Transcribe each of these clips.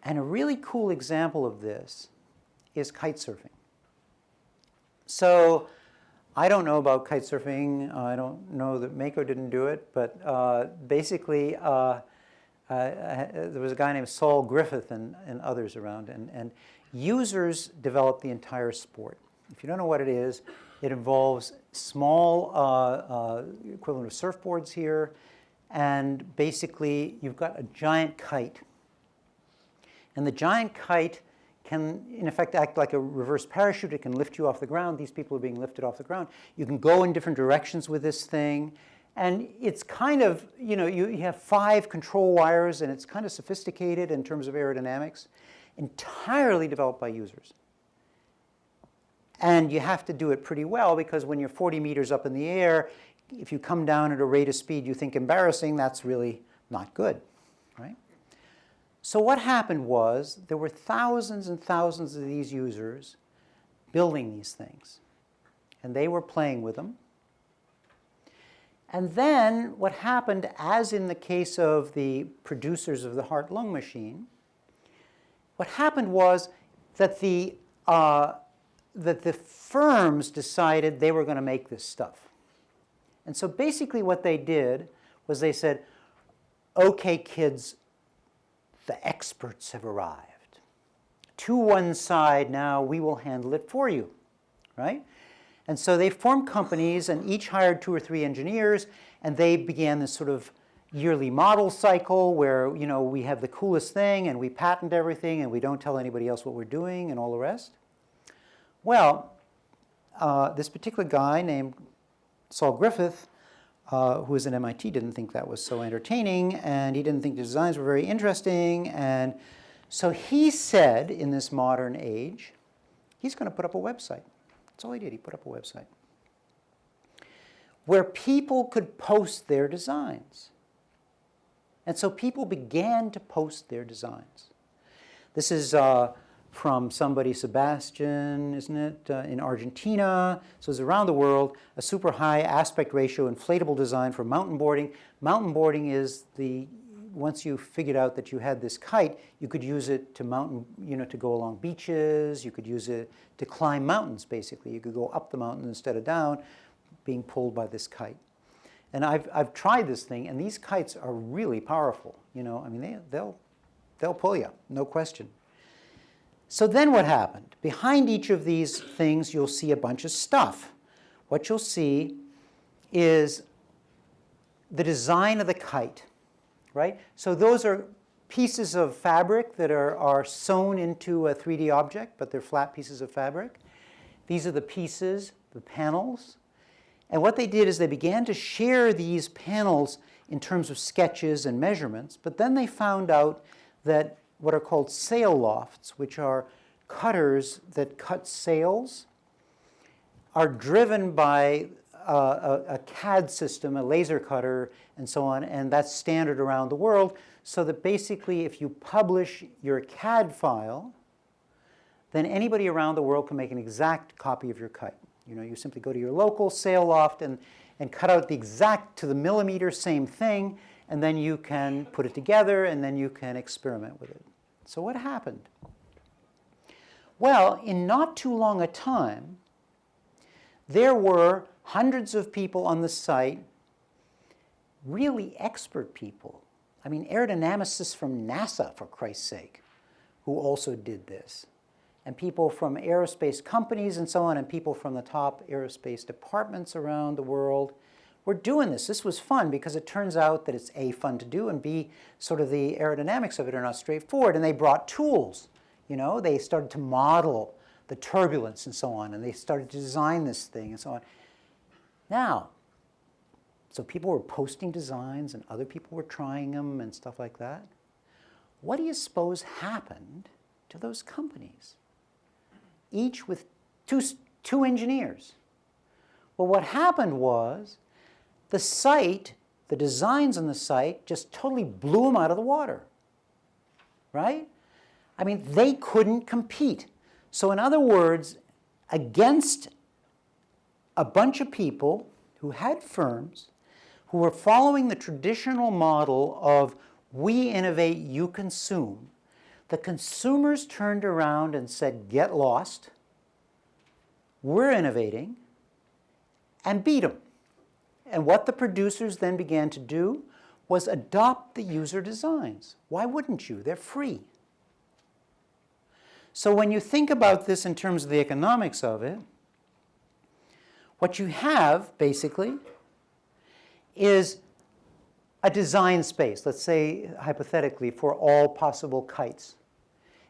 And a really cool example of this is kite surfing. So I don't know about kite surfing. I don't know that Mako didn't do it, but basically there was a guy named Saul Griffith and others around, and users developed the entire sport. If you don't know what it is, it involves small equivalent of surfboards here, and basically you've got a giant kite. And the giant kite can, in effect, act like a reverse parachute. It can lift you off the ground. These people are being lifted off the ground. You can go in different directions with this thing. And it's kind of, you know, you have 5 control wires, and it's kind of sophisticated in terms of aerodynamics, entirely developed by users. And you have to do it pretty well, because when you're 40 meters up in the air, if you come down at a rate of speed you think embarrassing, that's really not good, right? So what happened was there were thousands and thousands of these users building these things, and they were playing with them. And then what happened, as in the case of the producers of the heart-lung machine, what happened was that the firms decided they were going to make this stuff. And so basically what they did was they said, okay, kids, the experts have arrived. To one side now, we will handle it for you, right? And so they formed companies, and each hired 2 or 3 engineers, and they began this sort of yearly model cycle where, you know, we have the coolest thing, and we patent everything, and we don't tell anybody else what we're doing, and all the rest. Well, this particular guy named Saul Griffith, who was at MIT, didn't think that was so entertaining, and he didn't think the designs were very interesting, and so he said, in this modern age, he's going to put up a website. That's all he did. He put up a website where people could post their designs. And so people began to post their designs. This is from somebody, Sebastian, isn't it, in Argentina. So it's around the world, a super high aspect ratio inflatable design for mountain boarding. Mountain boarding is the, once you figured out that you had this kite, you could use it to mountain, you know, to go along beaches. You could use it to climb mountains, basically. You could go up the mountain instead of down, being pulled by this kite. And I've tried this thing, and these kites are really powerful. You know, I mean, they'll pull you, no question. So then what happened? Behind each of these things, you'll see a bunch of stuff. What you'll see is the design of the kite, right? So those are pieces of fabric that are sewn into a 3D object, but they're flat pieces of fabric. These are the pieces, the panels. And what they did is they began to share these panels in terms of sketches and measurements, but then they found out that what are called sail lofts, which are cutters that cut sails, are driven by a CAD system, a laser cutter, and so on, and that's standard around the world, so that basically if you publish your CAD file, then anybody around the world can make an exact copy of your kite. You know, you simply go to your local sail loft and cut out the exact, to the millimeter, same thing, and then you can put it together, and then you can experiment with it. So what happened? Well, in not too long a time, there were hundreds of people on the site, really expert people. I mean, aerodynamicists from NASA, for Christ's sake, who also did this. And people from aerospace companies and so on, and people from the top aerospace departments around the world were doing this. This was fun because it turns out that it's A, fun to do, and B, sort of the aerodynamics of it are not straightforward. And they brought tools. You know, they started to model the turbulence and so on, and they started to design this thing and so on. Now, so people were posting designs, and other people were trying them and stuff like that. What do you suppose happened to those companies? Each with two engineers. Well, what happened was the site, the designs on the site, just totally blew them out of the water, right? I mean, they couldn't compete. So in other words, against a bunch of people who had firms, who were following the traditional model of we innovate, you consume, The consumers turned around and said, get lost, we're innovating, and beat them. And what the producers then began to do was adopt the user designs. Why wouldn't you? They're free. So when you think about this in terms of the economics of it, what you have, basically, is a design space, let's say, hypothetically, for all possible kites.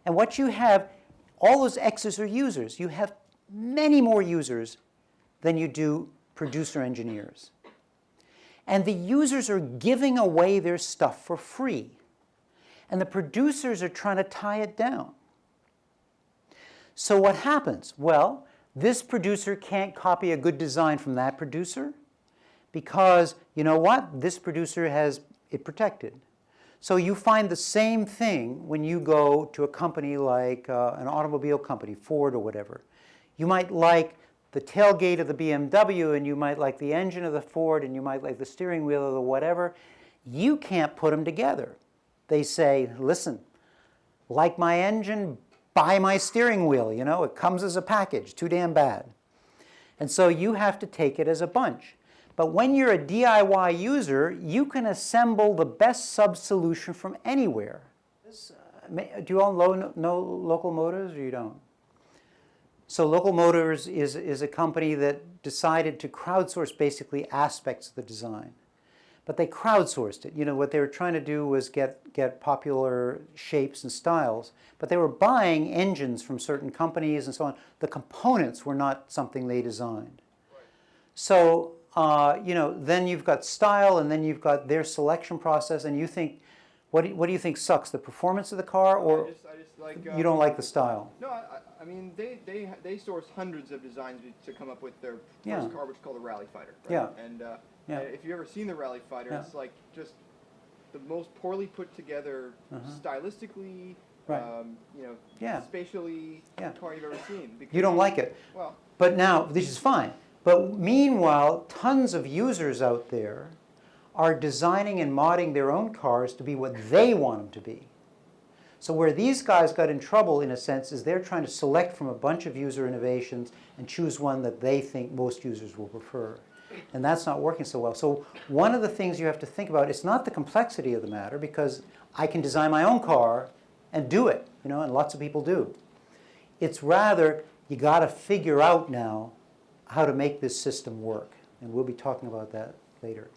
And what you have, all those X's are users. You have many more users than you do producer engineers. And the users are giving away their stuff for free. And the producers are trying to tie it down. So what happens? Well, this producer can't copy a good design from that producer because, you know what? This producer has it protected. So you find the same thing when you go to a company like an automobile company, Ford or whatever. You might like the tailgate of the BMW, and you might like the engine of the Ford, and you might like the steering wheel of the whatever. You can't put them together. They say, listen, like my engine, buy my steering wheel. You know, it comes as a package, too damn bad. And so you have to take it as a bunch. But when you're a DIY user, you can assemble the best sub-solution from anywhere. Do you all know Local Motors, or you don't? So Local Motors is a company that decided to crowdsource basically aspects of the design. But they crowdsourced it. You know, what they were trying to do was get popular shapes and styles, but they were buying engines from certain companies and so on. The components were not something they designed. Right. So, you know, then you've got style, and then you've got their selection process, and you think, what do you think sucks, the performance of the car, or I just like, you don't like the style? No, I mean, they source hundreds of designs to come up with their first car, which is called a Rally Fighter. Right? Yeah. And if you've ever seen the Rally Fighter, it's like just the most poorly put together, stylistically, you know, spatially car you've ever seen. You don't like it. Well, but now, this is fine. But meanwhile, tons of users out there are designing and modding their own cars to be what they want them to be. So where these guys got in trouble, in a sense, is they're trying to select from a bunch of user innovations and choose one that they think most users will prefer. And that's not working so well. So one of the things you have to think about, it's not the complexity of the matter, because I can design my own car and do it, you know, and lots of people do. It's rather, you got to figure out now how to make this system work. And we'll be talking about that later.